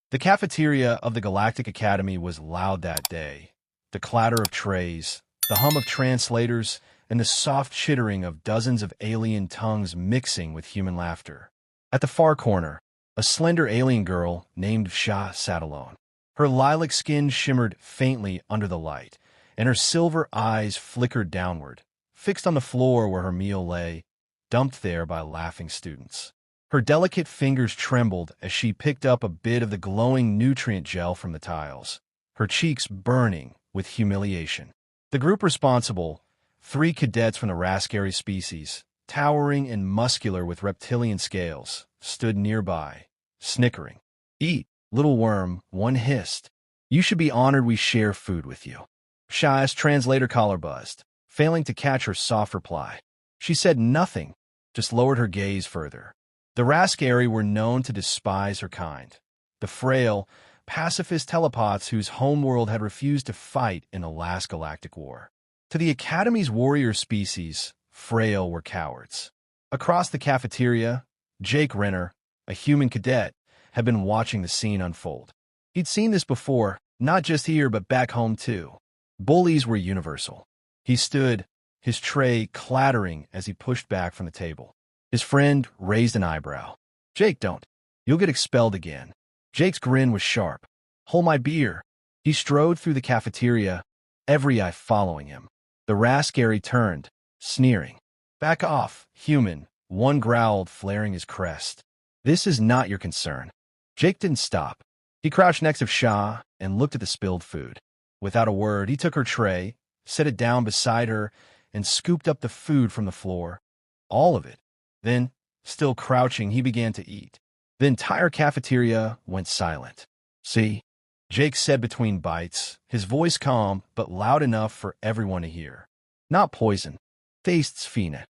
The cafeteria of the Galactic Academy was loud that day. The clatter of trays, the hum of translators, and the soft chittering of dozens of alien tongues mixing with human laughter. At the far corner, a slender alien girl named Sha sat alone. Her lilac skin shimmered faintly under the light, and her silver eyes flickered downward, fixed on the floor where her meal lay, dumped there by laughing students. Her delicate fingers trembled as she picked up a bit of the glowing nutrient gel from the tiles, her cheeks burning with humiliation. The group responsible, 3 cadets from the Rascary species, towering and muscular with reptilian scales, stood nearby, snickering. "Eat, little worm," one hissed. "You should be honored we share food with you." Sha's translator collar buzzed, failing to catch her soft reply. She said nothing, just lowered her gaze further. The Rascary were known to despise her kind, the frail, pacifist telepaths whose homeworld had refused to fight in the last galactic war. To the Academy's warrior species, frail were cowards. Across the cafeteria, Jake Renner, a human cadet, had been watching the scene unfold. He'd seen this before, not just here but back home too. Bullies were universal. He stood, his tray clattering as he pushed back from the table. His friend raised an eyebrow. "Jake, don't. You'll get expelled again." Jake's grin was sharp. "Hold my beer." He strode through the cafeteria, every eye following him. The Rascary turned, sneering. "Back off, human," one growled, flaring his crest. "This is not your concern." Jake didn't stop. He crouched next to Sha and looked at the spilled food. Without a word, he took her tray, set it down beside her, and scooped up the food from the floor. All of it. Then, still crouching, he began to eat. The entire cafeteria went silent. "See?" Jake said between bites, his voice calm but loud enough for everyone to hear. "Not poison. Tastes fine."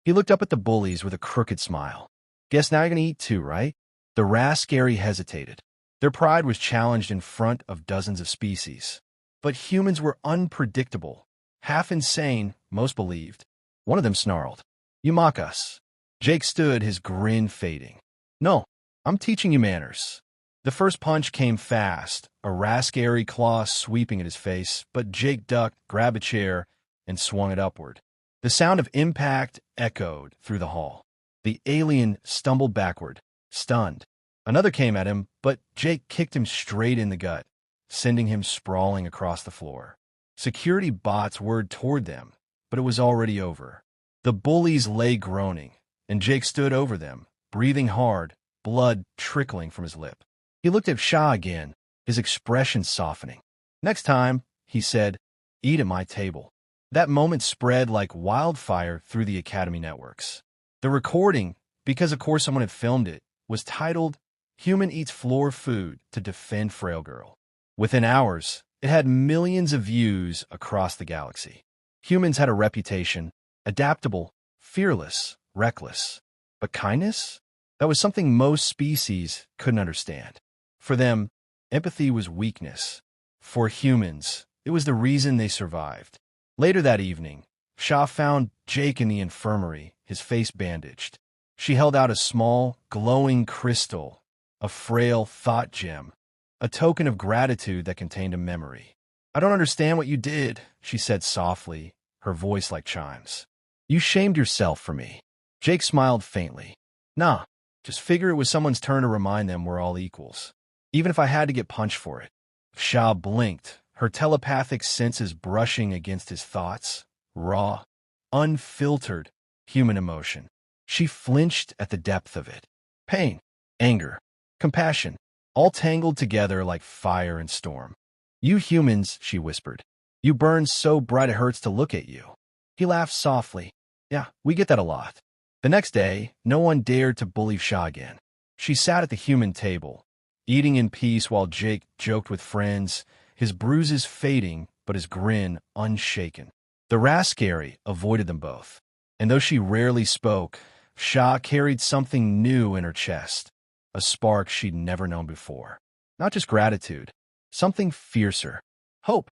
He looked up at the bullies with a crooked smile. "Guess now you're gonna eat too, right?" The Rascary hesitated. Their pride was challenged in front of dozens of species. But humans were unpredictable. Half insane, most believed. One of them snarled, "You mock us." Jake stood, his grin fading. "No, I'm teaching you manners." The first punch came fast, a Rascary claw sweeping at his face, but Jake ducked, grabbed a chair, and swung it upward. The sound of impact echoed through the hall. The alien stumbled backward, stunned. Another came at him, but Jake kicked him straight in the gut, sending him sprawling across the floor. Security bots whirred toward them, but it was already over. The bullies lay groaning, and Jake stood over them, breathing hard, blood trickling from his lip. He looked at Sha again, his expression softening. "Next time," he said, "eat at my table." That moment spread like wildfire through the Academy networks. The recording, because of course someone had filmed it, was titled, "Human Eats Floor Food to Defend Frail Girl." Within hours, it had millions of views across the galaxy. Humans had a reputation, adaptable, fearless, reckless. But kindness? That was something most species couldn't understand. For them, empathy was weakness. For humans, it was the reason they survived. Later that evening, Sha found Jake in the infirmary, his face bandaged. She held out a small, glowing crystal, a frail thought gem, a token of gratitude that contained a memory. "I don't understand what you did," she said softly, her voice like chimes. "You shamed yourself for me." Jake smiled faintly. "Nah, just figure it was someone's turn to remind them we're all equals. Even if I had to get punched for it." Sha blinked, her telepathic senses brushing against his thoughts. Raw, unfiltered, human emotion. She flinched at the depth of it. Pain, anger, compassion, all tangled together like fire and storm. "You humans," she whispered. "You burn so bright it hurts to look at you." He laughed softly. "Yeah, we get that a lot." The next day, no one dared to bully Sha again. She sat at the human table, eating in peace while Jake joked with friends, his bruises fading but his grin unshaken. The Rascary avoided them both, and though she rarely spoke, Sha carried something new in her chest, a spark she'd never known before. Not just gratitude, something fiercer. Hope.